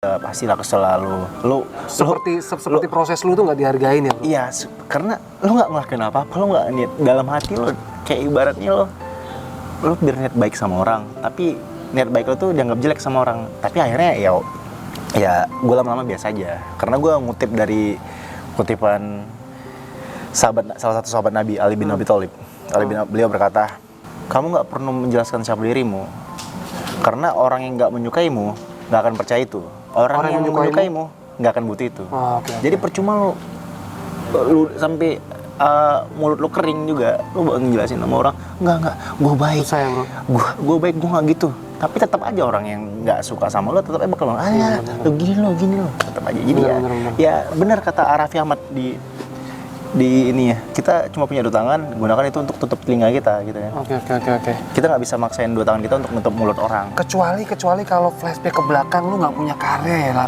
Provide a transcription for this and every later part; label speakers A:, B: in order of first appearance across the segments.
A: pastilah kesel lu
B: seperti proses lu tuh nggak dihargain ya bro?
A: iya, karena lu nggak ngelakuin apa-apa, lu nggak niat dalam hati lu, kayak ibaratnya lu biar niat baik sama orang, tapi niat baik lu tuh dianggap jelek sama orang, tapi akhirnya ya gue lama-lama biasa aja, karena gue ngutip dari kutipan salah satu sahabat Nabi, Ali bin Abi Thalib. Beliau berkata, kamu nggak perlu menjelaskan siapa dirimu, karena orang yang nggak menyukaimu nggak akan percaya itu. Orang yang menyukaimu nggak akan butuh itu. Jadi percuma lu sampai mulut lu kering juga, lu ngejelasin sama orang, enggak, gue baik.
B: Susah ya bro?
A: Gue baik, gue nggak gitu. Tapi tetap aja orang yang nggak suka sama lu tetap aja bakal lu gini lo, tetap aja. Jadi ya benar kata Raffi Ahmad di ini ya, kita cuma punya 2 tangan, gunakan itu untuk tutup telinga kita gitu ya.
B: Oke.
A: Kita nggak bisa maksain 2 tangan kita untuk nutup mulut orang.
B: Kecuali kalau flashback ke belakang lu nggak punya karya ya lah.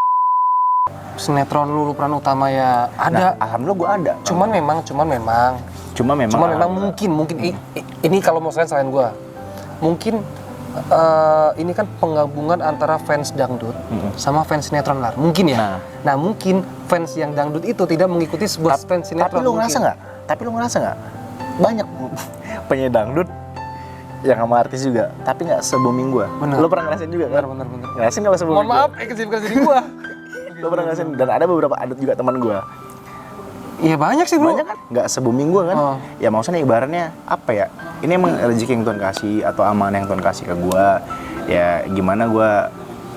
B: Sinetron lu peran utama ya ada.
A: Nah, alhamdulillah gua ada.
B: Cuman memang mungkin ini kalau mau selain gua. Mungkin ini kan penggabungan antara fans dangdut sama fans sinetron lah. Mungkin ya. Nah, mungkin fans yang dangdut itu tidak mengikuti sebuah fans sinetron.
A: Tapi lu ngerasa nggak? Banyak penyanyi dangdut yang sama artis juga, tapi nggak se-booming gua. Lu pernah ngerasain juga kan?
B: Bener.
A: Ngerasain nggak se-booming?
B: Mohon maaf, eksklusif dari gua.
A: Lu pernah ngerasain? Dan ada beberapa adat juga teman gua.
B: Iya banyak sih bro.
A: Banyak kan? Nggak se-booming gua kan? Ya maksudnya ibaratnya apa ya? Ini emang rezeki yang Tuhan kasih atau amanah yang Tuhan kasih ke gua. Ya gimana gua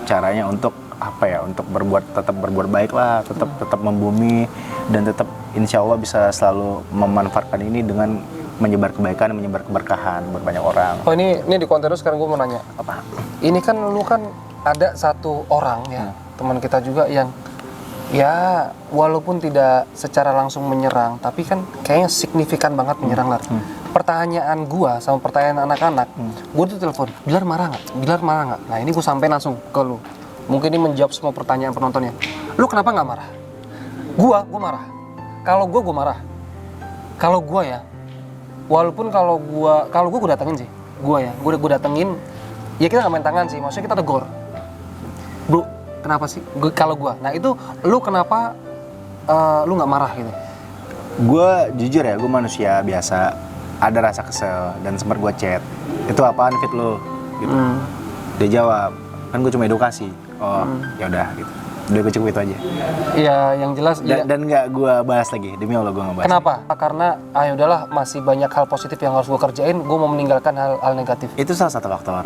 A: caranya untuk apa ya? Untuk tetap berbuat baik lah, tetap membumi dan tetap insya Allah bisa selalu memanfaatkan ini dengan menyebar kebaikan, menyebar keberkahan buat banyak orang.
B: Oh ini di konten lu sekarang gua mau nanya.
A: Apa?
B: Ini kan lu kan ada satu orang ya, teman kita juga yang ya walaupun tidak secara langsung menyerang, tapi kan kayaknya signifikan banget menyerang lah. Pertanyaan gua sama pertanyaan anak-anak, gua tuh telepon, Bilar marah nggak? Nah ini gua sampai langsung ke lu. Mungkin ini menjawab semua pertanyaan penontonnya. Lu kenapa nggak marah? Gua marah. Kalau gua marah. Kalau gua ya, walaupun kalau gua datengin sih, gua datengin, ya kita nggak main tangan sih, maksudnya kita tegur. Bro, kenapa sih? Kalau gua, nah itu lu kenapa lu nggak marah gitu?
A: Gua jujur ya, gua manusia biasa, ada rasa kesel dan sempat gua chat. Itu apaan fit lu? Gitu. Dia jawab, kan gua cuma edukasi. Oh, ya udah gitu. Udah gue cukup itu aja.
B: Iya, yang jelas
A: dan nggak gua bahas lagi, demi Allah gua nggak bahas.
B: Kenapa? Karena udahlah masih banyak hal positif yang harus gua kerjain, gua mau meninggalkan hal negatif.
A: Itu salah satu faktor.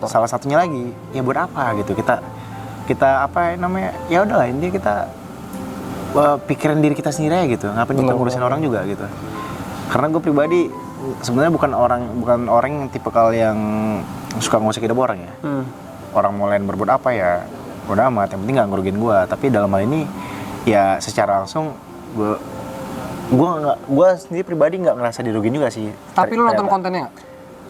A: Salah satunya lagi, ya buat apa gitu kita apa namanya, ya udahlah ini kita pikirin diri kita sendiri aja gitu, ngapain kita ngurusin orang juga gitu. Karena gue pribadi sebenarnya bukan orang yang tipikal yang suka ngusik hidup orang ya. Orang mau lain berbuat apa ya udah amat, yang penting nggak ngerugiin gue. Tapi dalam hal ini ya secara langsung gue sendiri pribadi nggak ngerasa dirugiin juga sih.
B: Tapi lu nonton kontennya nggak?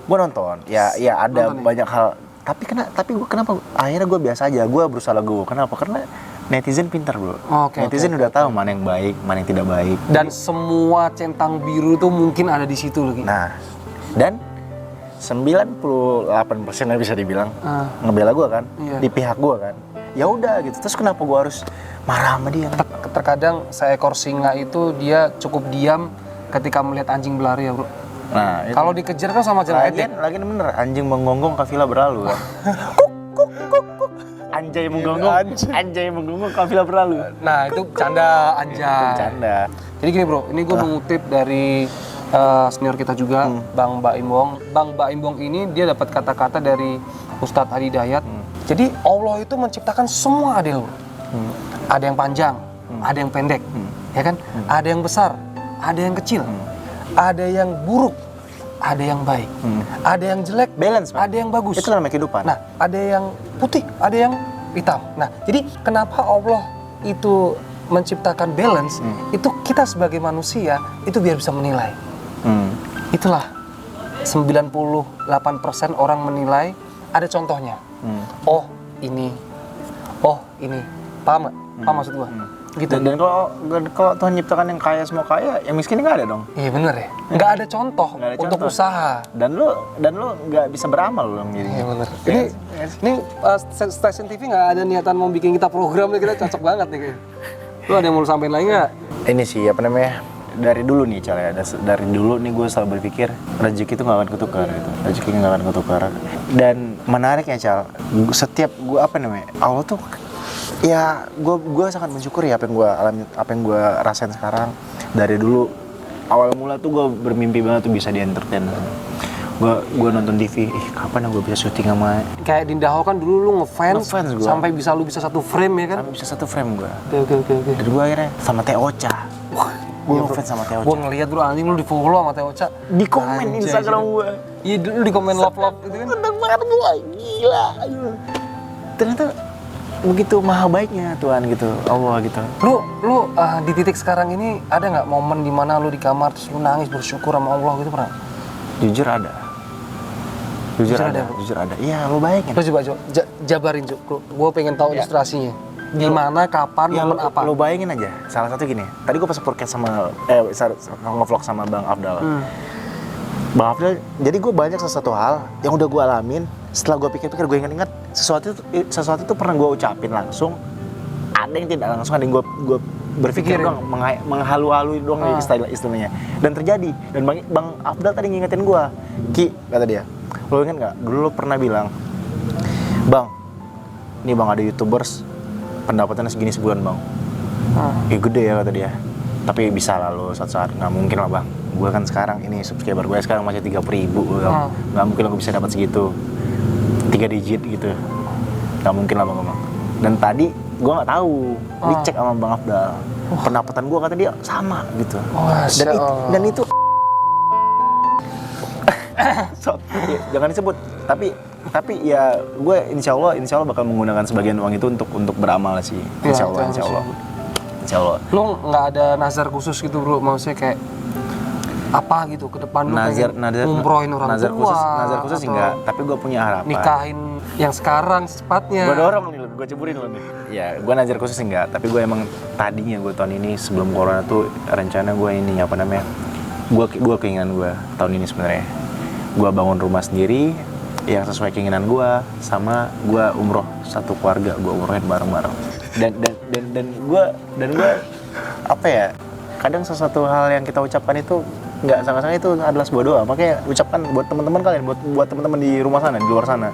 A: Gue nonton, ya ada banyak hal. Tapi gue kenapa akhirnya gue biasa aja, gue berusaha legowo. Kenapa? Karena netizen pintar bro. Netizen udah tahu mana yang baik, mana yang tidak baik.
B: Dan semua centang biru tuh mungkin ada di situ lagi.
A: Nah, dan 98% bisa dibilang ngebela gue kan, di pihak gue kan. Ya udah gitu. Terus kenapa gue harus marah sama dia?
B: Terkadang seekor singa itu dia cukup diam ketika melihat anjing berlari ya bro.
A: Nah,
B: kalau dikejar kan sama jalan etik.
A: Lagi bener, anjing menggonggong kafilah berlalu kan. Anjay menggonggong kafilah berlalu.
B: Nah, itu canda anjay.
A: Itu canda.
B: Jadi gini bro, ini gue mengutip dari senior kita juga, Bang Baim Wong. Bang Baim Wong ini dia dapat kata-kata dari Ustadz Adi Dayat. Jadi Allah itu menciptakan semua adil. Ada yang panjang, ada yang pendek, ya kan? Ada yang besar, ada yang kecil. Ada yang buruk, ada yang baik, ada yang jelek,
A: balance,
B: ada yang bagus.
A: Itu namanya kehidupan.
B: Nah, ada yang putih, ada yang hitam. Nah, jadi kenapa Allah itu menciptakan balance? Itu kita sebagai manusia itu biar bisa menilai. Itulah 98% orang menilai. Ada contohnya. Oh ini, paham nggak? Paham maksud gua? Gitu.
A: Dan kalau Tuhan nyiptakan yang kaya semua kaya, yang miskin nggak ada dong.
B: Iya bener ya. Nggak ada contoh
A: Nggak ada
B: untuk
A: contoh.
B: usaha.
A: Dan lu nggak bisa beramal dong jadi.
B: Iya bener. Ini stasiun TV nggak ada niatan mau bikin kita program nih, kita cocok banget nih kayaknya. Lu ada yang mau lu sampein lagi nggak?
A: Ini sih apa namanya? Dari dulu nih Cal ya, dari dulu nih gue selalu berpikir rezeki itu nggak akan ketukar gitu, rezeki nggak akan ketukar. Dan menariknya Cal, setiap gue apa namanya, Allah tuh ya gue sangat bersyukur ya apa yang gue alami, apa yang gue rasain sekarang. Dari dulu awal mula tuh gue bermimpi banget tuh bisa di entertain. Gue nonton TV, kapan ya gue bisa syuting sama
B: Kayak Dinda Ho kan dulu lu ngefans
A: gua.
B: sampai lu bisa satu frame ya kan?
A: sampai bisa satu frame gue.
B: Oke.
A: Dan gue akhirnya sama Teh Ocha. Gue ngefans sama Teh
B: Gue
A: Ocha.
B: ngeliat bro, anjing lu di follow sama Teh Ocha.
A: Di komen
B: Anjay,
A: Instagram
B: sih.
A: gue.
B: Iya, lu di komen love gitu kan.
A: Tentang banget gue, gila. Ternyata begitu maha baiknya Tuhan gitu, Allah gitu.
B: Lu di titik sekarang ini ada nggak momen dimana lu di kamar terus lu nangis bersyukur sama Allah gitu, pernah?
A: Jujur ada. Jujur
B: Jujur
A: ada,
B: ada,
A: jujur ada. Iya, lo bayangin.
B: Lu coba jabarin gue pengen tahu
A: Ya.
B: ilustrasinya. Gimana, kapan,
A: Ya,
B: momen apa?
A: lo bayangin aja. Salah satu gini. Tadi gue pas podcast sama nge-vlog sama Bang Afdal. Bang Afdal, jadi gue banyak sesuatu hal yang udah gue alamin. Setelah gue pikir-pikir, gue ingat-ingat sesuatu itu pernah gue ucapin langsung. Ada yang tidak langsung, ada yang gue berpikir dong, menghalu-halu doang istilahnya. Dan terjadi. Dan Bang Afdal tadi ngingetin gue, Ki, kata dia, lo inget nggak? Dulu lo pernah bilang, Bang, ini Bang ada YouTubers pendapatannya segini sebulan Bang. Gede ya kata dia. Tapi bisa lah lo saat-saat, nggak mungkin lah Bang. Gue kan sekarang ini subscriber gue sekarang masih 30.000 Bang. Nggak mungkin lo bisa dapat segitu. 3 digit gitu. Nggak mungkin lah Bang. Dan tadi gue nggak tahu, dicek sama Bang Afdal. Pendapatan gue kata dia sama gitu. Dan itu jangan disebut. Tapi ya gue insya Allah bakal menggunakan sebagian uang itu untuk beramal sih. Insya Allah.
B: Lu nggak ada nazar khusus gitu bro, maksudnya kayak apa gitu ke depan lu pengen ngumrohin orang tua?
A: Nazar khusus enggak, tapi gue punya harapan.
B: Nikahin yang sekarang secepatnya.
A: Gue dorong nih, gue ceburin lo nih. Ya, gue nazar khusus enggak, tapi gue emang tadinya gue tahun ini sebelum corona tuh rencana gue ini apa namanya? Gue keinginan gue tahun ini sebenarnya. Gue bangun rumah sendiri yang sesuai keinginan gue, sama gue umroh satu keluarga, gue umrohin bareng-bareng. Dan gue apa ya? Kadang sesuatu hal yang kita ucapkan itu nggak sangka-sangka itu adalah sebuah doa. Makanya ucapkan buat teman-teman kalian, buat teman-teman di rumah sana, di luar sana.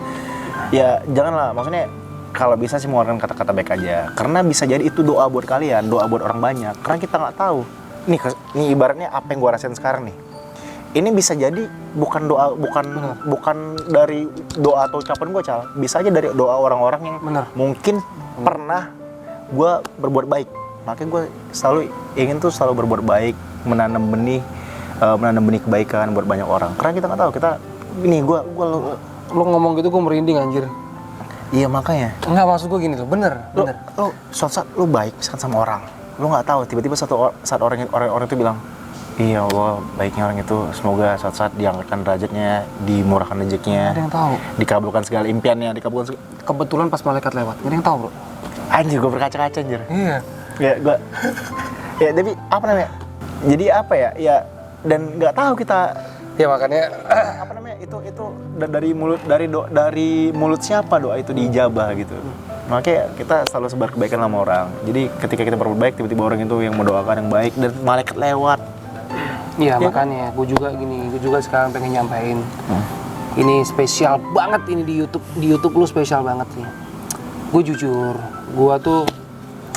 A: Ya janganlah, maksudnya kalau bisa sih mengeluarkan kata-kata baik aja. Karena bisa jadi itu doa buat kalian, doa buat orang banyak. Karena kita nggak tahu. Nih ibaratnya apa yang gue rasain sekarang nih. Ini bisa jadi bukan dari doa atau ucapan gue, Cal. Bisa aja dari doa orang-orang yang mungkin pernah gue berbuat baik. Makanya gue selalu ingin tuh selalu berbuat baik, menanam benih kebaikan buat banyak orang. Karena kita nggak tahu,
B: lu ngomong gitu gue merinding anjir.
A: Iya makanya.
B: Enggak, maksud gue gini loh, bener.
A: Lo suatu saat lo baik misalkan sama orang, lo nggak tahu tiba-tiba saat orang itu bilang, iya Allah baiknya orang itu, semoga suatu saat diangkatkan derajatnya, dimurahkan rezekinya.
B: Ada yang tahu.
A: Dikabulkan segala impiannya,
B: Kebetulan pas malaikat lewat, ada yang tahu bro.
A: Anjir, gue berkaca-kaca anjir.
B: Iya.
A: Ya tapi apa namanya? Jadi apa ya? Ya dan nggak tahu kita.
B: Ya makanya
A: apa namanya? Itu dari mulut siapa doa itu diijabah gitu. Makanya kita selalu sebar kebaikan sama orang. Jadi ketika kita berbuat baik, tiba-tiba orang itu yang mendoakan yang baik dan malaikat lewat.
B: Iya ya, makanya gue juga sekarang pengen nyampein. Ini spesial banget ini di YouTube lu spesial banget nih. Gue jujur, gue tuh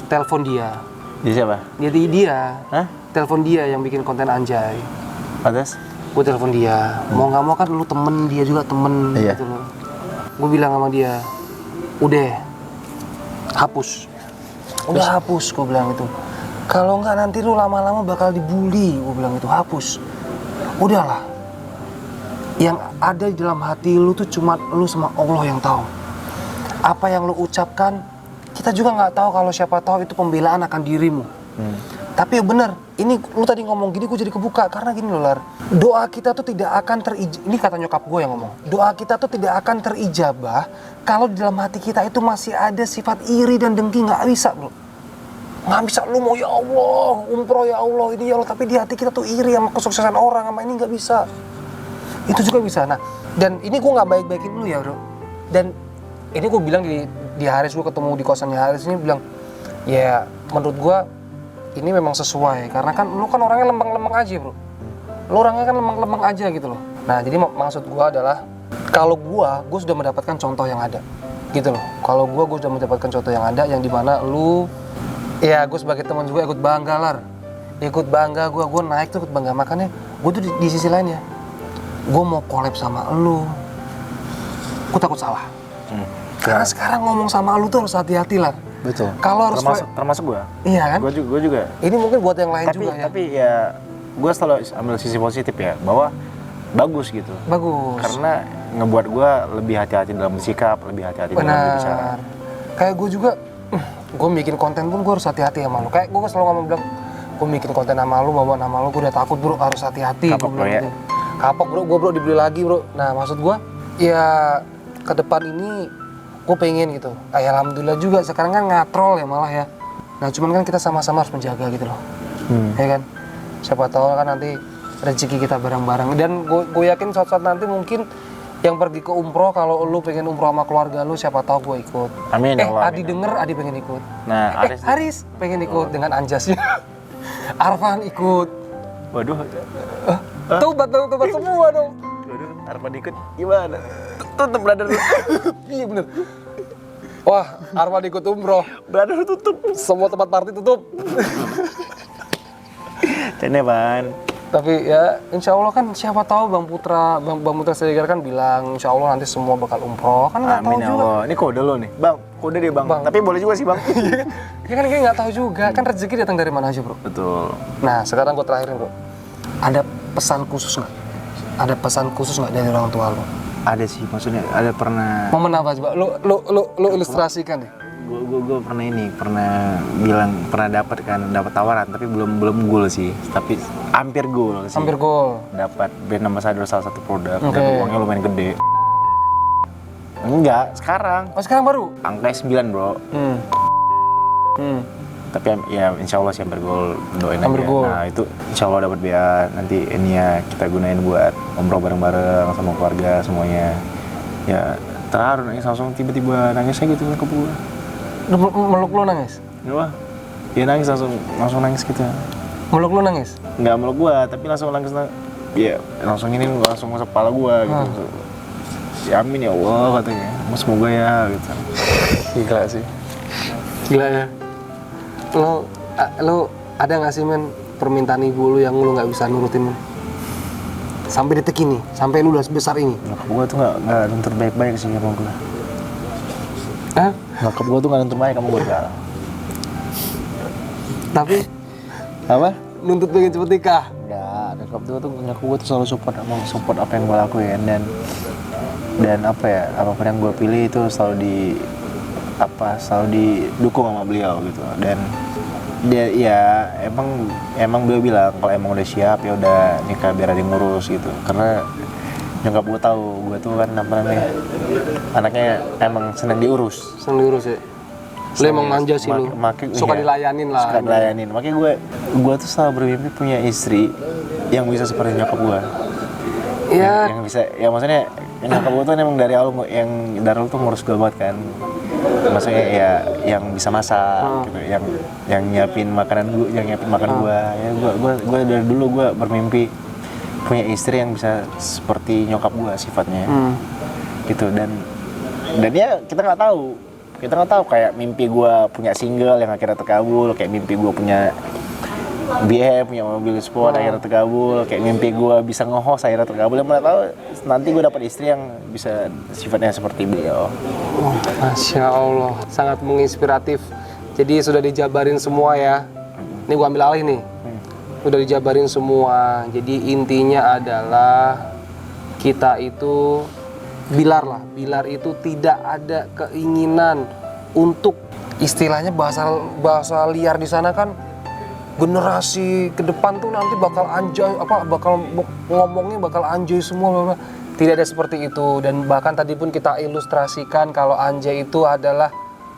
B: telepon dia.
A: Dia siapa?
B: Dia.
A: Hah?
B: Telepon dia yang bikin konten Anjay.
A: Atas?
B: Gue telepon dia. Mau nggak mau kan lu temen, dia juga temen.
A: Iya.
B: Gitu loh. Gue bilang sama dia, udah hapus. Udah hapus, gue bilang itu. Kalau nggak nanti lu lama-lama bakal dibully, gue bilang itu, hapus. Udahlah. Yang ada di dalam hati lu tuh cuma lu sama Allah yang tahu. Apa yang lu ucapkan, kita juga nggak tahu, kalau siapa tahu itu pembelaan akan dirimu. Tapi bener, ini lu tadi ngomong gini gue jadi kebuka, karena gini loh Lar, doa kita tuh tidak akan ini kata nyokap gue yang ngomong, doa kita tuh tidak akan terijabah kalau di dalam hati kita itu masih ada sifat iri dan dengki, nggak bisa bro. nggak bisa lu mau ya Allah umroh ya Allah ini ya Allah, tapi di hati kita tuh iri sama kesuksesan orang, sama ini nggak bisa. Itu juga bisa. Nah, dan ini gue nggak baik-baikin lu ya bro. Dan ini gue bilang di Haris, gue ketemu di kosannya Haris ini bilang, ya menurut gue ini memang sesuai karena kan lu kan orangnya lempeng-lempeng aja bro. Lu orangnya kan lempeng-lempeng aja gitu loh. Nah jadi maksud gue adalah kalau gue sudah mendapatkan contoh yang ada gitu loh. Kalau gue sudah mendapatkan contoh yang ada yang dimana lu, ya gue sebagai teman juga ikut bangga lar, ikut bangga gue naik tuh ikut bangga. Makanya gue tuh di sisi lainnya gue mau collab sama lu, gue takut salah. Karena sekarang ngomong sama lu tuh harus hati-hati lah.
A: Betul.
B: Kalau harus
A: termasuk gue.
B: Iya kan?
A: Gue juga.
B: Ini mungkin buat yang lain juga ya.
A: Tapi ya gue selalu ambil sisi positif ya, bahwa bagus gitu.
B: Bagus.
A: Karena ngebuat gue lebih hati-hati dalam bersikap, lebih hati-hati dalam berbicara.
B: Benar. Kayak gue juga, gue bikin konten pun gue harus hati-hati sama lu. Kayak gue selalu ngomong bilang, gue bikin konten sama lu, bawa nama lu, gue udah takut bro, harus hati-hati.
A: Kapok bro ya?
B: Kapok bro, gue bro dibeli lagi bro. Nah maksud gue, ya ke depan ini gue pengen gitu. Alhamdulillah juga sekarang kan ngatrol ya malah ya. Nah cuman kan kita sama-sama harus menjaga gitu loh. Ya kan? Siapa tahu kan nanti rezeki kita bareng-bareng. Dan gue yakin suatu saat nanti mungkin yang pergi ke umroh, kalau lu pengen umroh sama keluarga lu, siapa tahu gue ikut.
A: Amin ya Allah.
B: Adi denger, Adi pengen ikut.
A: Nah,
B: Haris pengen ikut dengan anjasnya. Arfan ikut.
A: Waduh.
B: Tobat semua dong.
A: Waduh, Arfan ikut gimana? Tutup brother.
B: Iya bener. Wah, Arfan ikut umroh.
A: Brother tutup.
B: Semua tempat party tutup.
A: Cene ban.
B: Tapi ya insya Allah kan siapa tahu Bang Putra Siregar kan bilang insya Allah nanti semua bakal umroh, kan nggak tahu
A: Amin ya
B: juga.
A: Allah. Ini kode lo nih, Bang. Kode deh bang. Tapi boleh juga sih bang.
B: Ya kan kita nggak tahu juga, kan rezeki datang dari mana aja bro.
A: Betul.
B: Nah sekarang gue terakhirin bro, ada pesan khusus nggak? Ada pesan khusus nggak dari orang tua lo?
A: Ada sih, maksudnya ada pernah.
B: Momen apa coba? Lu ilustrasikan deh.
A: Gue pernah dapat tawaran, tapi belum goal sih, tapi hampir goal sih.
B: Hampir goal.
A: Dapat brand ambassador salah satu produk,
B: Oke.
A: dan uangnya lumayan gede. Enggak, sekarang.
B: Oh sekarang baru?
A: Angka 9 bro. Tapi ya insya Allah sih hampir goal, doain
B: Hampir
A: aja.
B: goal.
A: Nah itu insya Allah dapat BA, nanti ini ya kita gunain buat umroh bareng-bareng sama keluarga semuanya. Ya terharu nangis, langsung tiba-tiba nangis aja gitu ke gue.
B: Meluk lu nangis?
A: Wah, dia nangis langsung nangis gitu.
B: Meluk lu nangis?
A: Nggak meluk gua, tapi langsung nangis. Ya langsung ini langsung masuk kepala gua gitu. Ya amin ya Allah katanya. Semoga ya gitu.
B: Gila sih. Gila ya. Lo ada nggak sih men permintaan ibu lu yang lu nggak bisa nurutin men? Sampai detik ini, sampai lu udah sebesar ini.
A: Nyokap gua tuh nggak nuntut baik-baik sih sama gua.
B: Hah?
A: Nyokap gua tuh nggak nuntut baik sama gua sekarang.
B: Tapi
A: Apa?
B: nuntut pengen cepet nikah.
A: Enggak, nyokap gua tuh selalu support apa yang gua lakuin, dan apa ya, apapun yang gua pilih itu selalu didukung sama beliau gitu. Dan dia ya emang beliau bilang kalau emang udah siap ya udah nikah biar ada yang ngurus gitu. Karena nyokap gue tahu gue tuh kan anaknya emang senang diurus.
B: Seneng diurus ya. Lu emang manja sih lu. Suka
A: iya,
B: dilayanin lah.
A: Suka dilayanin. Makanya gue tuh selalu bermimpi punya istri yang bisa seperti nyokap gue.
B: Iya.
A: Yang bisa, ya maksudnya nyokap gue tuh emang dari awal tuh ngurus gue banget kan. Maksudnya ya yang bisa masak gitu, yang nyiapin makanan gue, ya gue dari dulu gue bermimpi punya istri yang bisa seperti nyokap gue sifatnya gitu. Dan ya kita nggak tahu kayak mimpi gue punya single yang akhirnya terkabul, kayak mimpi gue punya BM, punya mobil sport akhirnya terkabul, kayak mimpi gue bisa nge-host akhirnya terkabul. Yang mana tahu nanti gue dapat istri yang bisa sifatnya seperti beliau.
B: Masya Allah, sangat menginspiratif. Jadi sudah dijabarin semua ya. Ini gue ambil alih nih. Sudah dijabarin semua. Jadi intinya adalah kita itu Bilar itu tidak ada keinginan untuk, istilahnya bahasa liar di sana kan, generasi ke depan tuh nanti bakal ngomongnya bakal anjay semua. Tidak ada seperti itu. Dan bahkan tadi pun kita ilustrasikan kalau anjay itu adalah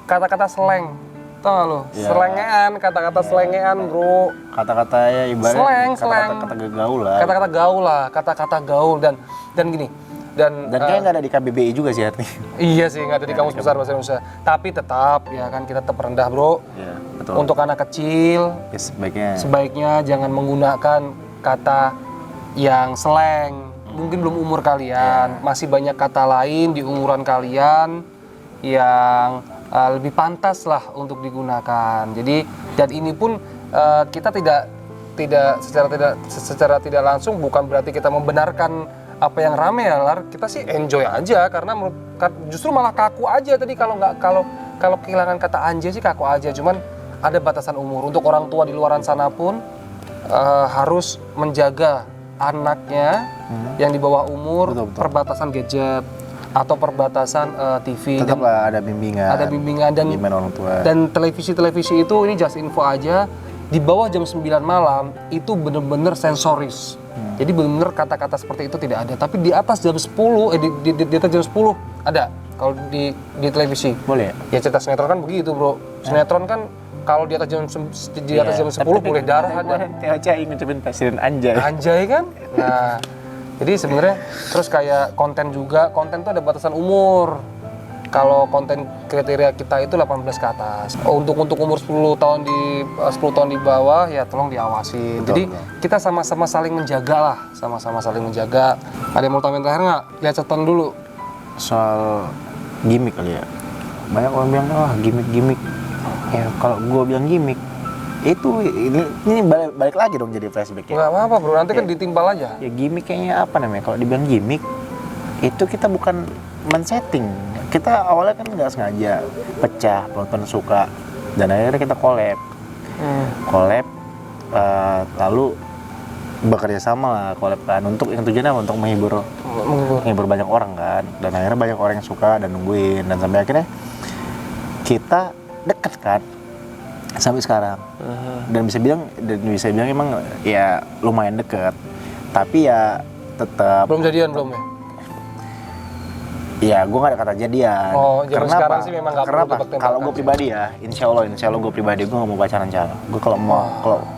B: kata-kata slang Tau gak lo?
A: Iya.
B: Selengean, kata-kata selengean bro.
A: Kata-kata ya ibaratnya
B: Slang.
A: kata-kata gaul lah.
B: Kata-kata gaul lah, kata-kata gaul dan gini. Dan
A: kayaknya nggak ada di KBBI juga sih artinya.
B: iya sih, nggak ada di Kamus Besar Bahasa Indonesia. Tapi tetap ya kan kita tetap rendah bro.
A: Iya, betul.
B: Untuk anak kecil
A: Ya,
B: sebaiknya jangan menggunakan kata yang slang. Mungkin belum umur kalian, masih banyak kata lain di umuran kalian yang lebih pantas lah untuk digunakan. Jadi dan ini pun kita tidak secara tidak langsung bukan berarti kita membenarkan apa yang rame ya Lar. Kita sih enjoy aja karena justru malah kaku aja tadi kalau kehilangan kata anjay sih kaku aja. Cuman ada batasan umur. Untuk orang tua di luaran sana pun harus menjaga anaknya yang di bawah umur,
A: Betul.
B: perbatasan gadget atau perbatasan TV.
A: Tetaplah ada bimbingan.
B: Ada bimbingan
A: bimbingan orang tua.
B: dan televisi itu ini just info aja, di bawah jam 9 malam itu bener-bener sensoris. Jadi bener-bener kata-kata seperti itu tidak ada. Tapi di atas jam 10 di atas jam 10 ada kalau di televisi.
A: Boleh.
B: Ya cerita sinetron kan begitu, Bro. Sinetron kan kalau di atas jam 10 boleh darah ada.
A: THCI ngucapin presiden anjay.
B: Anjay kan? Nah, jadi sebenarnya terus kayak konten tuh ada batasan umur. Kalau konten kriteria kita itu 18 ke atas. Untuk umur 10 tahun di bawah ya tolong diawasin.
A: Betul,
B: Jadi
A: betul.
B: kita sama-sama saling menjaga lah, sama-sama saling menjaga. Ada yang mau tambahin terakhir nggak? Lihat catatan dulu.
A: Soal gimmick kali ya. Banyak orang bilang gimmick. Ya kalau gua bilang gimmick itu ini balik lagi dong jadi flashback ya.
B: Nggak apa-apa bro, nanti kan ditimpal aja.
A: Ya gimmick kayaknya apa namanya? Kalau dibilang gimmick itu kita bukan men-setting. Kita awalnya kan nggak sengaja pecah, penonton suka dan akhirnya kita collab, lalu bekerja sama lah collab kan untuk yang tujuannya apa? Untuk menghibur banyak orang kan, dan akhirnya banyak orang yang suka dan nungguin dan sampai akhirnya kita deket kan sampai sekarang dan bisa bilang emang ya lumayan deket, tapi ya tetap
B: Belum jadian belum ya?
A: ya gue gak ada kata jadian.
B: Oh, zaman
A: karena
B: sekarang
A: apa?
B: sih memang nggak
A: Karena
B: perlu
A: apa?
B: tebak-tebakan
A: Kalau gue
B: sih.
A: pribadi ya, insya Allah gue pribadi gue gak mau pacaran Cal. Gue kalau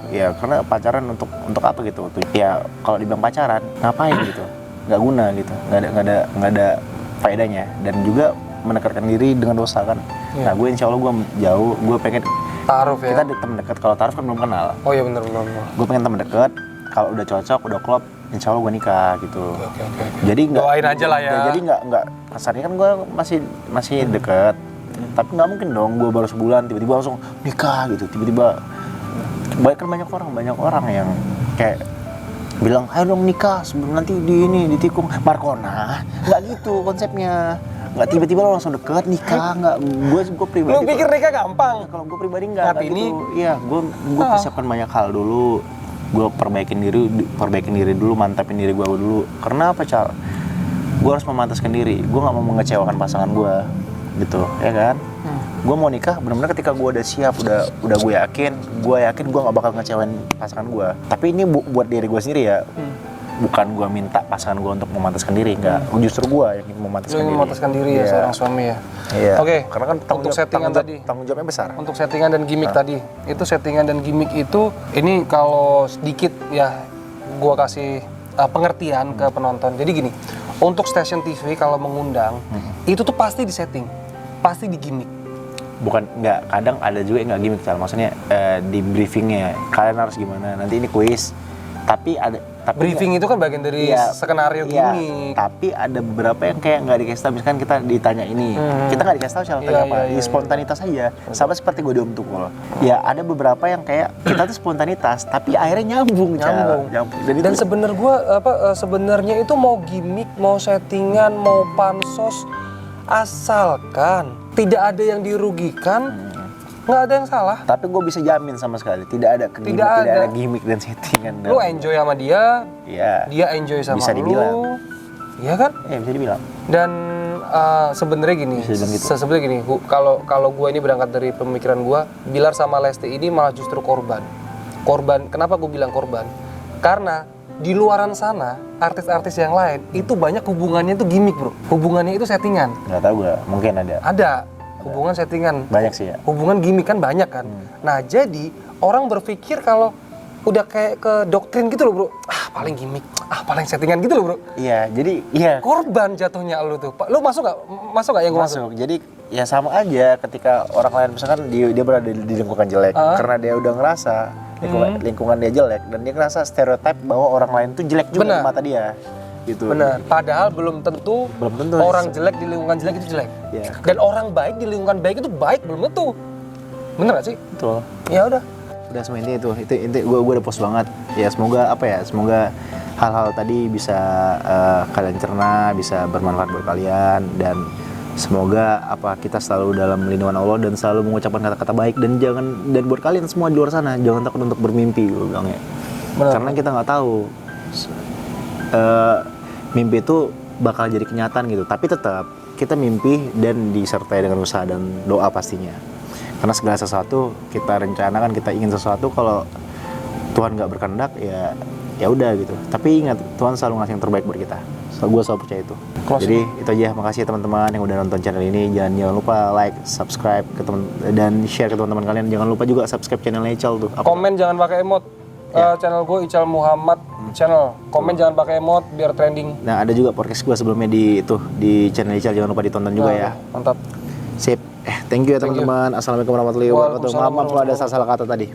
A: ya karena pacaran untuk apa gitu? Ya kalau dibilang pacaran ngapain gitu? Nggak guna gitu, nggak ada faedahnya dan juga mendekatkan diri dengan dosa kan.
B: Iya.
A: Nah gue insya Allah gue jauh, gue pengen
B: Taruh ya?
A: kita temen dekat. Kalau taruh kan belum kenal.
B: Oh iya benar.
A: Gue pengen temen dekat. Kalau udah cocok, udah klop, insya Allah gue nikah gitu.
B: Oke.
A: Jadi nggak
B: Doain aja lah ya.
A: Jadi nggak kesannya kan gue masih deket. Tapi nggak mungkin dong gue baru sebulan tiba-tiba langsung nikah gitu. Tiba-tiba banyak orang yang kayak bilang ayo dong nikah sebelum nanti ditikung Markona. Nggak gitu konsepnya. Nggak tiba-tiba lo langsung deket nikah. Nggak. Gue pribadi.
B: Lu pikir nikah gampang?
A: Kalau gue pribadi nggak
B: Tapi
A: gitu.
B: ini
A: Iya, gue persiapkan banyak hal dulu. Gue perbaikin diri dulu, mantapin diri gue dulu. Karena apa, Cal? Gue harus memantaskan diri. Gue nggak mau mengecewakan pasangan gue, gitu, ya kan? Gue mau nikah, benar-benar ketika gue udah siap, udah gue yakin gue nggak bakal ngecewain pasangan gue. Tapi ini buat diri gue sendiri ya. Bukan gue minta pasangan gue untuk memantaskan diri, enggak. Justru gue yang memantaskan diri.
B: Ya seorang suami ya.
A: Iya.
B: Oke.
A: Karena kan
B: Untuk settingan tadi.
A: tanggung jawabnya besar.
B: Untuk settingan dan gimmick tadi, itu settingan dan gimmick itu, ini kalau sedikit ya, gua kasih pengertian ke penonton. Jadi gini, untuk stasiun TV kalau mengundang, itu tuh pasti disetting, pasti digimmick.
A: Bukan nggak, kadang ada juga yang nggak gimmick, Cal. Maksudnya di briefingnya kalian harus gimana, nanti ini kuis. Tapi
B: Briefing itu kan bagian dari skenario gimmick.
A: Tapi ada beberapa yang kayak nggak dikasih tahu, misalkan kita ditanya ini, kita nggak dikasih tahu siapa tanya apa, spontanitas aja. Sama seperti gue di Om Tukul. Ya ada beberapa yang kayak kita tuh spontanitas, tapi akhirnya nyambung.
B: Dan sebenarnya itu mau gimmick, mau settingan, mau pansos, asalkan tidak ada yang dirugikan, nggak ada yang salah.
A: Tapi gue bisa jamin sama sekali tidak ada gimmick dan settingan.
B: Lu enjoy sama dia,
A: Iya.
B: dia enjoy sama
A: Bisa dibilang.
B: lu, iya kan?
A: Iya bisa dibilang.
B: Dan sebenarnya gini,
A: Bisa dibilang gitu.
B: sebenarnya gini, kalau gue ini berangkat dari pemikiran gue, Bilar sama Lesti ini malah justru korban. Kenapa gue bilang korban? Karena di luaran sana artis-artis yang lain itu banyak hubungannya itu gimmick bro, hubungannya itu settingan.
A: Nggak tahu gue, mungkin ada.
B: Ada hubungan settingan,
A: Banyak sih ya.
B: hubungan gimmick kan banyak kan. Nah jadi orang berpikir kalau udah kayak ke doktrin gitu loh bro, paling gimmick, paling settingan gitu loh bro.
A: Iya, jadi iya
B: Korban jatuhnya lu tuh. Lu masuk nggak yang gua masuk?
A: masuk. Jadi ya sama aja ketika orang lain misalkan dia berada di lingkungan jelek karena dia udah ngerasa lingkungan dia jelek dan dia ngerasa stereotip bahwa orang lain tuh jelek juga
B: Benar.
A: di mata dia. Gitu.
B: Benar. Padahal belum tentu orang jelek di lingkungan jelek itu jelek.
A: Iya.
B: Dan orang baik di lingkungan baik itu baik belum tentu. Bener gak sih?
A: Betul.
B: Ya udah.
A: Udah semua intinya itu inti gue udah post banget ya, semoga semoga hal-hal tadi bisa kalian cerna, bisa bermanfaat buat kalian, dan semoga kita selalu dalam lindungan Allah dan selalu mengucapkan kata-kata baik, dan buat kalian semua di luar sana jangan takut untuk bermimpi, gue bilang ya. Karena kita nggak tahu mimpi itu bakal jadi kenyataan gitu, tapi tetap kita mimpi dan disertai dengan usaha dan doa pastinya. Karena segala sesuatu kita rencanakan, kita ingin sesuatu, kalau Tuhan nggak berkehendak ya udah gitu. Tapi ingat, Tuhan selalu ngasih yang terbaik buat kita. Gue selalu percaya itu. Jadi itu aja. Makasih teman-teman yang udah nonton channel ini. Jangan lupa like, subscribe ke dan share ke teman-teman kalian. Jangan lupa juga subscribe channelnya Ical tuh.
B: Komen jangan pakai emot. Channel gue Ical Muhammad channel. Komen jangan pakai emot biar trending.
A: Nah ada juga podcast gue sebelumnya di channel Ical. Jangan lupa ditonton juga ya.
B: Mantap.
A: Sip. Thank you ya teman-teman. Assalamualaikum warahmatullahi wabarakatuh. Maaf kalau ada salah-salah kata tadi.